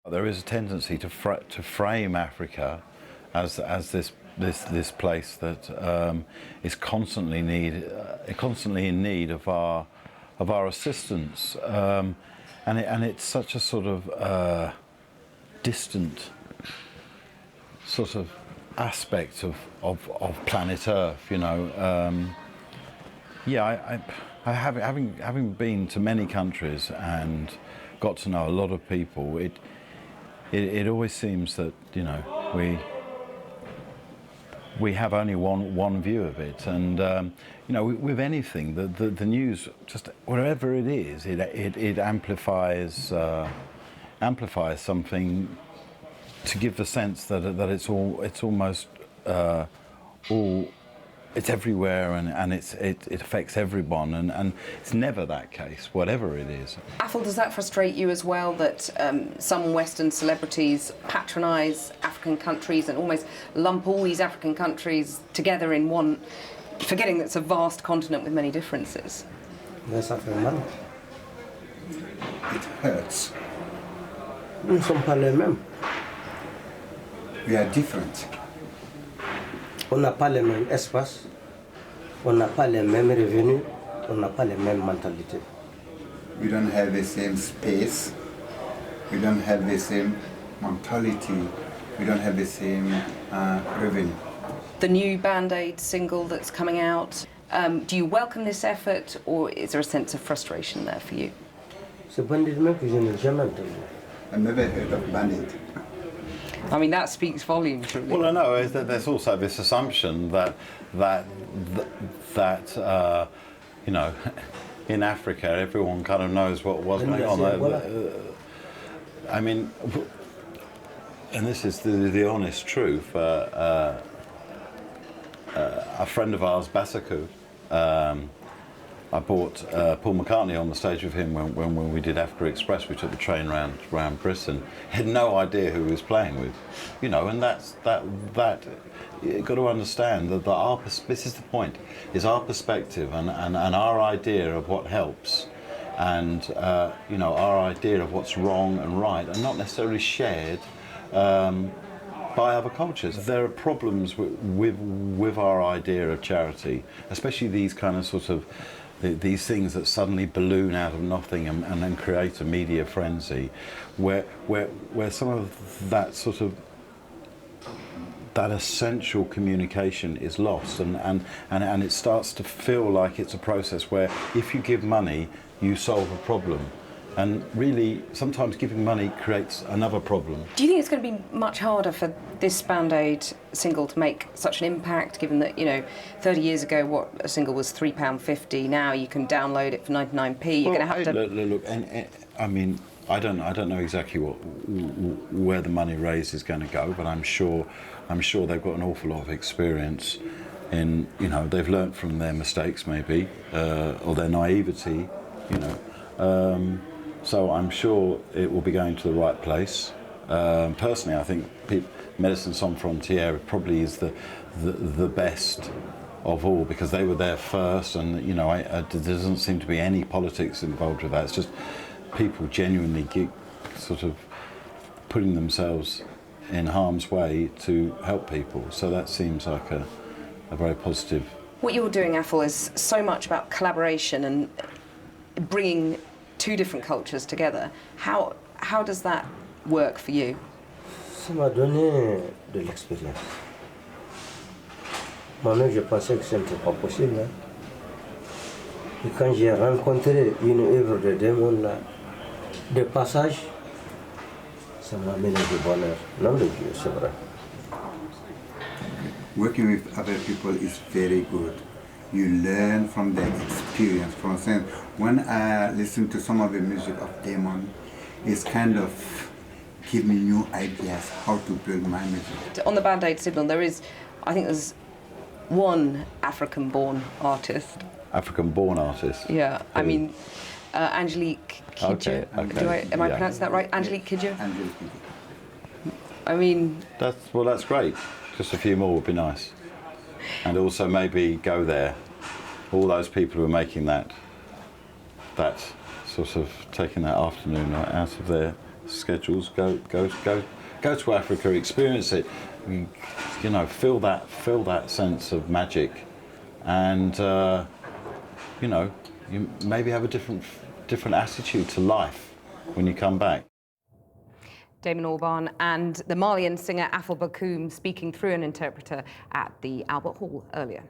There is a tendency to frame Africa as this place that is constantly in need of our assistance, and it's such a sort of distant sort of aspect of planet Earth, you know. Having been to many countries and got to know a lot of people, it always seems that, you know, we have only one view of it, and you know, with anything, the news, just wherever it is, it amplifies something to give the sense that it's almost all. It's everywhere, and it affects everyone, and it's never that case, whatever it is. Athol, does that frustrate you as well, that some Western celebrities patronise African countries and almost lump all these African countries together in one, forgetting that it's a vast continent with many differences? Yes, African money. It hurts. Some parlement. We are different. On n'a pas le même espace, on n'a pas les mêmes revenus, on n'a pas les mêmes mentalités. We don't have the same space, we don't have the same mentality, we don't have the same revenue. The new Band-Aid single that's coming out, do you welcome this effort, or is there a sense of frustration there for you? C'est Band-Aid même que je n'ai jamais entendu. I've never heard of Band-Aid. I mean, that speaks volumes, really. Well, I know there's also this assumption that you know, in Africa everyone kind of knows what's going on. I mean, and this is the honest truth. A friend of ours, Basaku, I bought Paul McCartney on the stage with him when we did Africa Express. We took the train round Britain. Had no idea who he was playing with, you know. And that you've got to understand that this is the point, is our perspective and our idea of what helps, and you know, our idea of what's wrong and right, are not necessarily shared by other cultures. There are problems with our idea of charity, especially these kind of sort of these things that suddenly balloon out of nothing and then create a media frenzy, where some of that sort of that essential communication is lost, and it starts to feel like it's a process where if you give money you solve a problem. And really, sometimes giving money creates another problem. Do you think it's going to be much harder for this Band-Aid single to make such an impact, given that, you know, 30 years ago, what a single was £3.50, now you can download it for 99p. You're going to have to... Look, and I mean, I don't know exactly where the money raised is going to go, but I'm sure they've got an awful lot of experience in, you know, they've learnt from their mistakes maybe, or their naivety, you know. So I'm sure it will be going to the right place. Personally, I think Médecins Sans Frontières probably is the best of all, because they were there first, and you know, there doesn't seem to be any politics involved with that. It's just people genuinely sort of putting themselves in harm's way to help people. So that seems like a very positive. What you're doing, Athol, is so much about collaboration and bringing two different cultures together. How does that work for you? Ça m'a donné de l'expérience. Moi-même, je pensais que ce n'était pas possible. Hein. Et quand j'ai rencontré une œuvre de Damon, là, de passage, ça m'a amené du bonheur. Nom de Dieu, c'est vrai. Working with other people is very good. You learn from their experience. For instance, when I listen to some of the music of Damon, it's kind of give me new ideas how to build my music. On the Band-Aid single, I think there's one African-born artist. African-born artist? Yeah, I mean, Angelique Kidjo. Okay. Am I pronouncing that right? Angelique Kidjo? Angelique Kidjo. I mean... That's great. Just a few more would be nice. And also maybe go there. All those people who are making that sort of taking that afternoon out of their schedules, go to Africa, experience it, you know, feel that sense of magic, and you know, you maybe have a different attitude to life when you come back. Damon Albarn and the Malian singer Afel Bakoum speaking through an interpreter at the Albert Hall earlier.